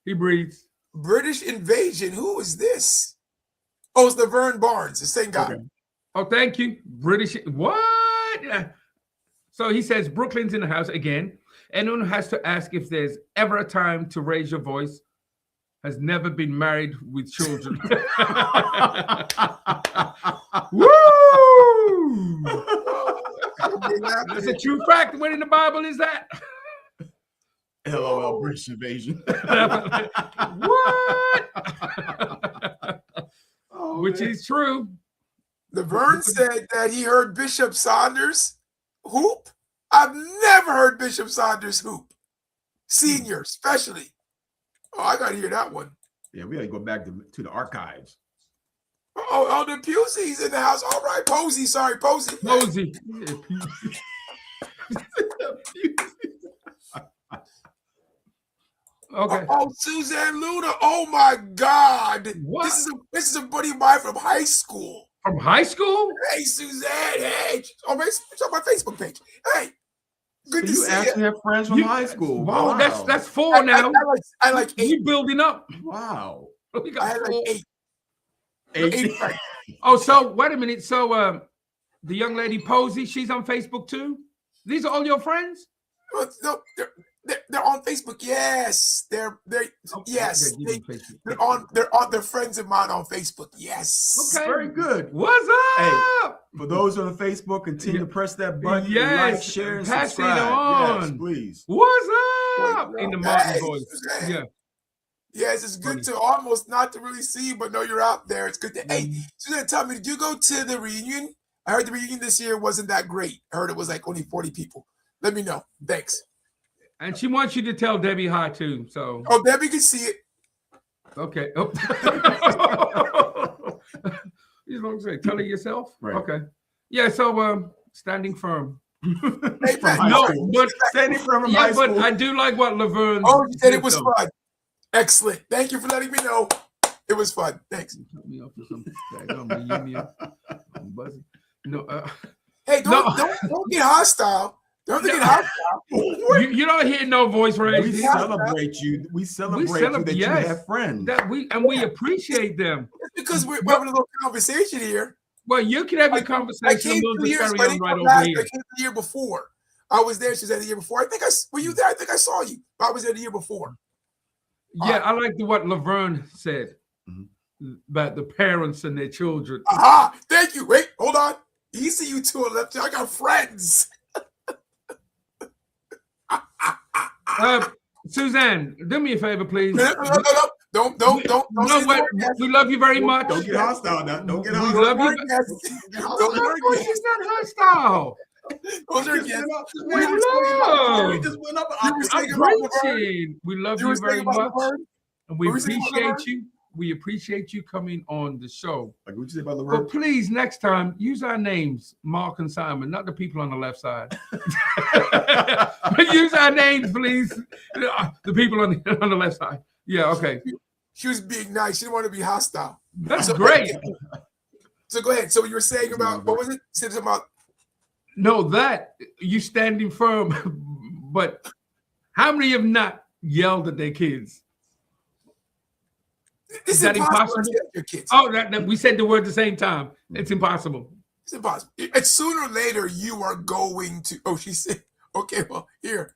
he breathes. British invasion. Who is this? Oh, it's Laverne Barnes, the same guy. Okay. Oh, thank you. British. What? So he says Brooklyn's in the house again. Anyone who has to ask if there's ever a time to raise your voice has never been married with children. Woo! That's a true fact. Where in the Bible is that? LOL, British invasion. What? Which is true. Laverne said that he heard Bishop Saunders hoop. I've never heard Bishop Saunders hoop. Senior, especially. Oh, I gotta hear that one. Yeah, we gotta go back to the archives. Oh, the Pusey's in the house. All right, Posey. Sorry, Posey. Posey. Okay. Oh, Suzanne Luna. Oh my God. What? This is a buddy of mine from high school. From high school? Hey, Suzanne. Hey, on my Facebook page. Hey, good to You see actually you. have friends from high school. Wow, Wow. that's 4 now. I like 8. You building up. Wow. We I got had 4. like 8. 8. friends. Oh, so wait a minute. So the young lady Posey, she's on Facebook too? These are all your friends? No, they're on Facebook. Yes, they're yes. They're friends of mine on Facebook. Yes. Okay. Very good. What's up? For those on the Facebook, continue to press that button. Yes. Like, share, and Pass it subscribe. on. Yes, please. What's up? In the Martin Hey, voice. Suzanne. Yeah. Yes, it's good to almost not to really see you, but know you're out there. It's good to. Hey, Suzanne, tell me, did you go to the reunion? I heard the reunion this year wasn't that great. I heard it was like only 40 people. Let me know. Thanks. And she wants you to tell Debbie hi too. So Oh, Debbie can see it. okay. Oh. You don't say tell her yourself. Right. Okay. Yeah. So standing firm. Hey, From high No, school. but Standing from yeah, high but school. I do like what Laverne. Oh, you said it did, was though. fun. Excellent. Thank you for letting me know. It was fun. Thanks. Cut me off for some reunion. I'm buzzing. No, Hey, don't get hostile. Don't get hostile. you don't hear no voice raise. We celebrate you. We celebrate you that you have friends. That we appreciate them. It's because we're having a little conversation here. Well, you can have your I conversation. came We'll 2 just years, carry but I on didn't right come over back. here. I came the year before. I was there. She said the year before. Were you there? I think I saw you. I was there the year before. Yeah, I like what Laverne said about the parents and their children. Aha! Thank you. Wait, hold on. Easy, you two on left. I got friends. Suzanne, do me a favor, please. No. Don't. No, we love you very much. Don't get hostile now. Don't get We hostile. love you. She's not hostile. Those are guests. We love. We just went up. I'm preaching. We love you very much, and we appreciate you. We appreciate you coming on the show. Like what you say about the But word? please, next time, use our names, Mark and Simon, not the people on the left side. Use our names, please. The people on the left side. Yeah, okay. She was being nice. She didn't want to be hostile. That's great. So go ahead. So you were saying about what was it? Said about No, that you standing firm, but how many have not yelled at their kids? Is that impossible? Your kids. Oh, that we said the word at the same time. It's impossible. It's impossible. And sooner or later, you are going to. Oh, she said, "Okay, well, here."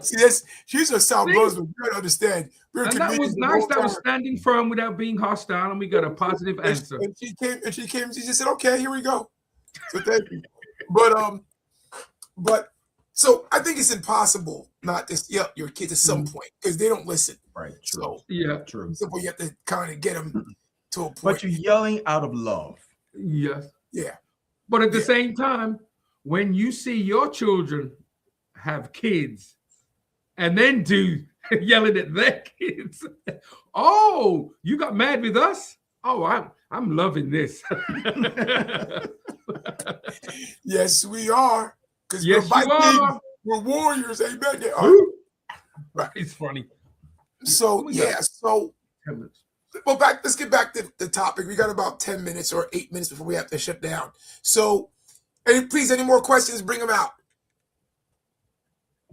See, she's a South Brunswick. You gotta understand. And that was nice. That was standing firm without being hostile, and we got a positive answer. And she came. She just said, "Okay, here we go." So thank you. But so I think it's impossible not to yell at your kids at some point because they don't listen. Right. True. So Yeah. True. simple. You have to kind of get them to a point. But you're yelling out of love. Yes. Yeah. But at the same time, when you see your children have kids and then do yelling at their kids, oh, you got mad with us? Oh, I'm loving this. Yes, we are. Because Yes, you are. We're warriors. Amen. They are. Right. It's funny. So yeah. So well, let's get back to the topic. We got about 10 minutes or 8 minutes before we have to shut down. So, please, any more questions? Bring them out.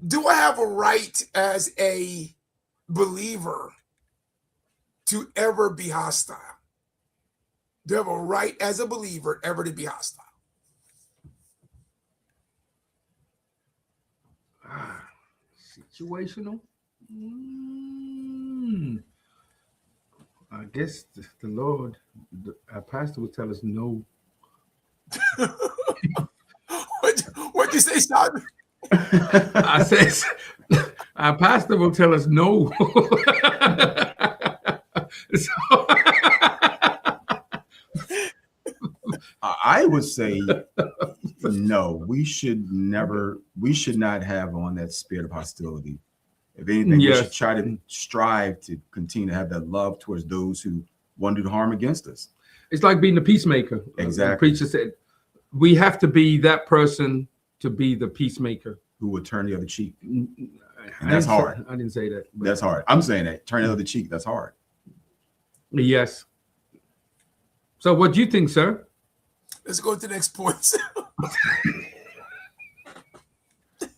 Do I have a right as a believer to ever be hostile? Do I have a right as a believer ever to be hostile? Situational? I guess the Lord, our pastor would tell us no. What'd you say, Simon? I said, our pastor will tell us no. I would say no. We should not have on that spirit of hostility. If anything, we should try to strive to continue to have that love towards those who want to do harm against us. It's like being a peacemaker. Exactly. The preacher said, we have to be that person to be the peacemaker. Who would turn the other cheek. And that's hard. I didn't say that. That's hard. I'm saying that. Turn the other cheek. That's hard. Yes. So what do you think, sir? Let's go to the next point.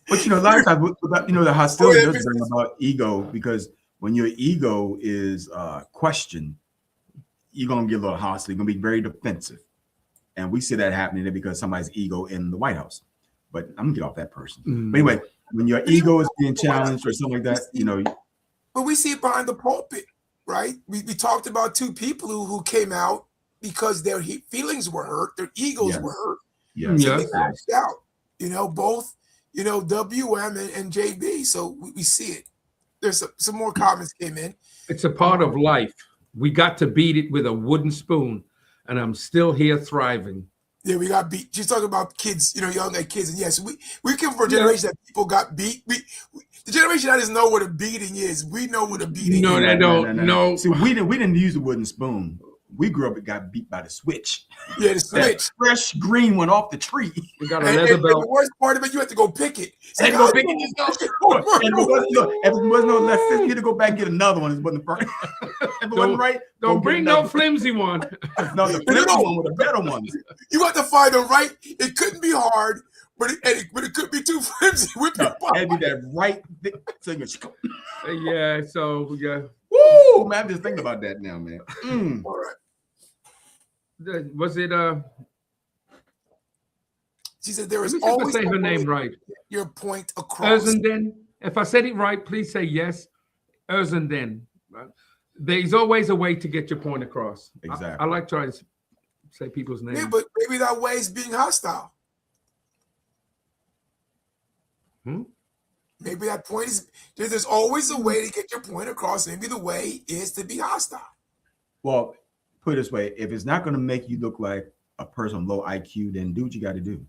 But a lot of times, the hostility does bring about ego, because when your ego is questioned, you're gonna get a little hostile. You're gonna be very defensive, and we see that happening there because somebody's ego in the White House. But I'm gonna get off that person. But anyway, when your ego is being challenged or something like that, But we see it behind the pulpit, right? We talked about two people who came out because their feelings were hurt, their egos were hurt. Yes. So they acted out. Both. WM and JB. So we see it. There's some more comments came in. It's a part of life. We got to beat it with a wooden spoon, and I'm still here thriving. Yeah, we got beat. She's talking about kids, young kids. And yes, we come from a generation that people got beat. The generation that doesn't know what a beating is. We know what a beating is. No, they don't. No. See, we didn't use the wooden spoon. We grew up and got beat by the switch. Yeah, the switch. That fresh green one off the tree. We got a leather belt. And the worst part of it, you have to go pick it. And go pick it. If it was no less sense, you had to go back and get another one. It wasn't the first. If it wasn't right, don't bring no flimsy one. No, the flimsy one with a better one. You have to find the right. It couldn't be hard, but it could be too flimsy. It'd be that right thing. Yeah. So yeah. Woo, man! I'm just thinking about that now, man. All right. Was it She said there is let me always say her name right. Your point across. Erzenden. If I said it right, please say yes. Erzenden. There's always a way to get your point across. Exactly. I like trying to say people's names. Yeah, but maybe that way is being hostile. Maybe that point is there's always a way to get your point across. Maybe the way is to be hostile. Well, put it this way: if it's not going to make you look like a person with low IQ, then do what you got to do.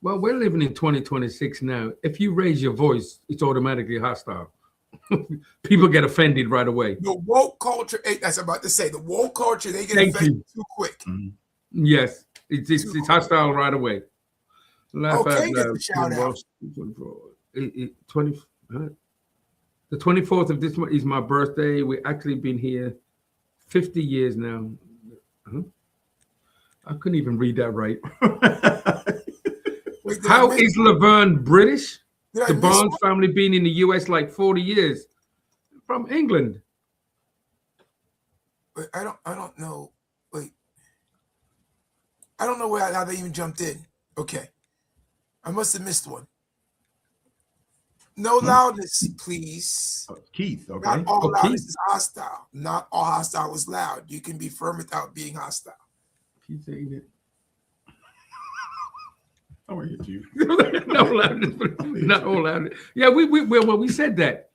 Well, we're living in 2026 now. If you raise your voice, it's automatically hostile. People get offended right away. The woke culture, that's about to say, the woke culture, they get offended too quick. Yes, it's hostile right away. Okay, get the shout out. The 24th of this month is my birthday. We've actually been here 50 years now. I couldn't even read that right. How is Laverne British? The Barnes family been in the U.S. like 40 years. From England. Wait, I don't know. Wait. I don't know how they even jumped in. Okay. I must have missed one. No loudness, please. Keith, okay. Not all loudness is hostile. Not all hostile is loud. You can be firm without being hostile. Keith saying it. I want to get you. No loudness. Not all loudness. Yeah, we said that.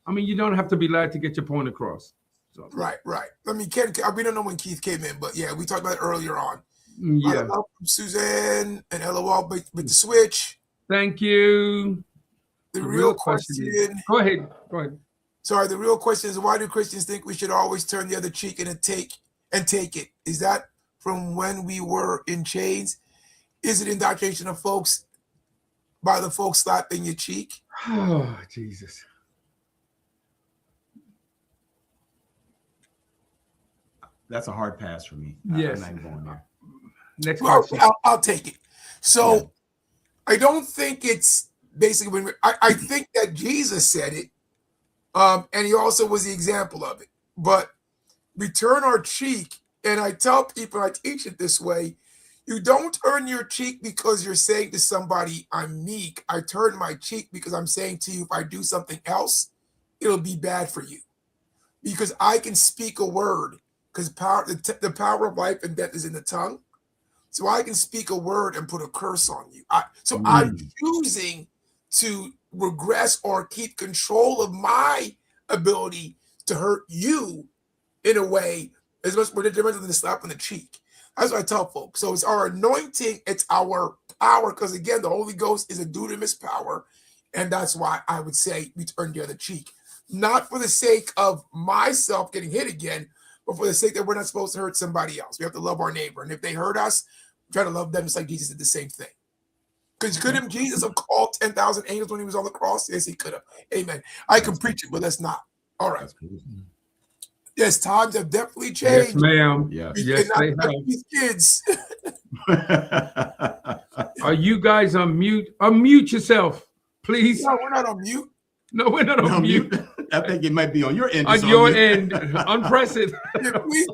I mean, you don't have to be loud to get your point across. So. Right. I mean, we don't know when Keith came in, but yeah, we talked about it earlier on. Yeah. Suzanne and LOL with the switch. Thank you. The real question is, go ahead. Sorry, the real question is, why do Christians think we should always turn the other cheek and take it? Is that from when we were in chains? Is it indoctrination of folks by the folks slapping your cheek? Oh, Jesus. That's a hard pass for me. Yes. I'm not going there. Next question. I'll take it. So I don't think it's basically when I think that Jesus said it, and he also was the example of it. But we turn our cheek, and I tell people, I teach it this way: you don't turn your cheek because you're saying to somebody, "I'm meek." I turn my cheek because I'm saying to you, if I do something else, it'll be bad for you, because I can speak a word. Because the power of life and death is in the tongue. So I can speak a word and put a curse on you. I'm choosing to regress or keep control of my ability to hurt you in a way as much more detrimental than a slap on the cheek. That's what I tell folks. So it's our anointing, it's our power, because again, the Holy Ghost is a dunamis power. And that's why I would say we turn the other cheek. Not for the sake of myself getting hit again, but for the sake that we're not supposed to hurt somebody else. We have to love our neighbor. And if they hurt us, try to love them just like Jesus did the same thing. Because couldn't Jesus have called 10,000 angels when he was on the cross? Yes, he could have. Amen. I can preach it, but let's not. All right. Yes, times have definitely Yes, changed. ma'am. Yeah. We Yes, cannot they touch have. these kids. Are you guys on mute? Unmute yourself, please. No, we're not on mute. No, we're not on mute. I think it might be on your end. On It's your mute. end, unpress it. Yeah, please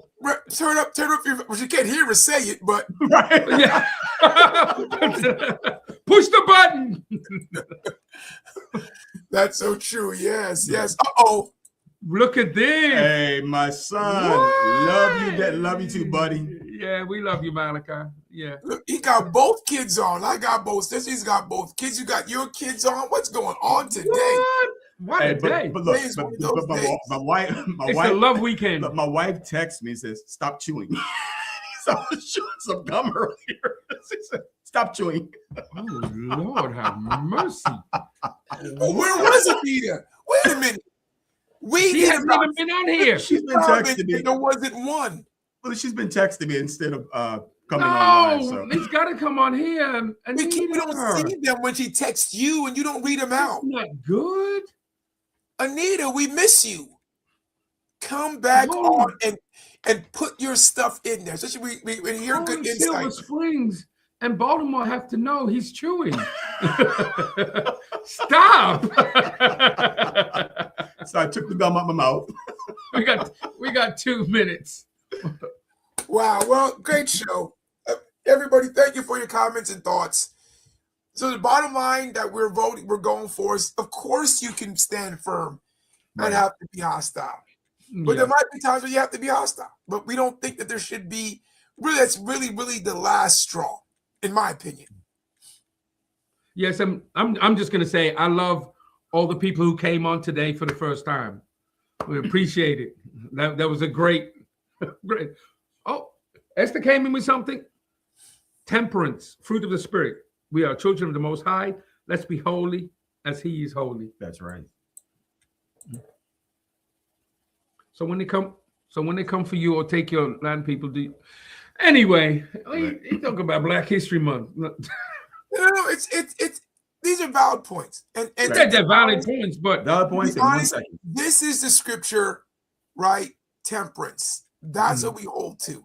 turn up your. Well, you can't hear us say it, but Right. Yeah. Push the button. that's so true. Yes, yes. Uh-oh. Look at this. Hey, my son. What? Love you. Love you too, buddy. Yeah, we love you, Malachi. Yeah. Look, he got both kids on. I got both. He's got both kids. You got your kids on. What's going on today? What Hey, a day. but look, Today's one of those my days. wife, It's a love weekend. look, my wife texts me and says, "Stop chewing." So I was chewing some gum earlier. She said, "Stop chewing." Oh, Lord, have mercy. But where was Anita? Wait a minute. She hasn't even been on here. She's been texting me. There wasn't one. Well, she's been texting me instead of coming online. No, So he's got to come on here and We read don't her. see them when she texts you and you don't read them out. That's not good. Anita, we miss you. Come back Whoa. on and put your stuff in there. Especially we hear good Only Silver insight. Springs and Baltimore have to know he's chewing. Stop. so I took the gum out my mouth. we got 2 minutes. Wow. Well, great show. Everybody, thank you for your comments and thoughts. So the bottom line that we're going for is, of course, you can stand firm and have to be hostile. But there might be times where you have to be hostile. But we don't think that there should be. Really, that's really, really the last straw, in my opinion. Yes, I'm just gonna say I love all the people who came on today for the first time. We appreciate it. That was a great. Oh, Esther came in with something. Temperance, fruit of the spirit. We are children of the Most High. Let's be holy as He is holy. That's right. So when they come for you or take your land, people do. Anyway, you talk about Black History Month. No, it's these are valid points, and They're valid points, but Valid points in 1 second. this is the scripture, right? Temperance. That's what we hold to.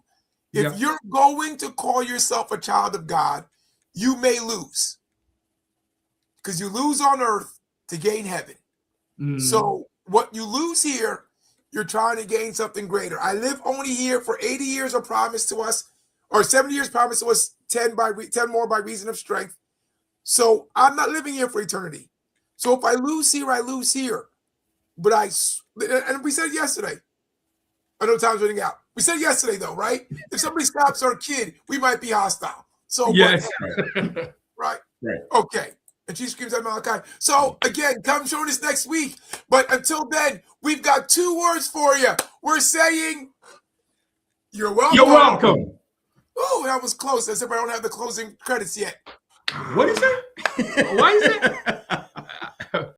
If you're going to call yourself a child of God, you may lose, because you lose on earth to gain heaven. So what you lose here, you're trying to gain something greater. I live only here for 80 years are promised to us, or 70 years promised to us, 10 more by reason of strength. So I'm not living here for eternity. So if I lose here, I lose here. But and we said yesterday, I know time's running out. We said yesterday though, right? If somebody stops our kid, we might be hostile. So yes, right. Right. Okay. And she screams at Malachi. So again, come join us next week. But until then, we've got 2 words for you. We're saying, you're welcome. You're welcome. Oh, that was close. Except I don't have the closing credits yet. What is it? Why is it?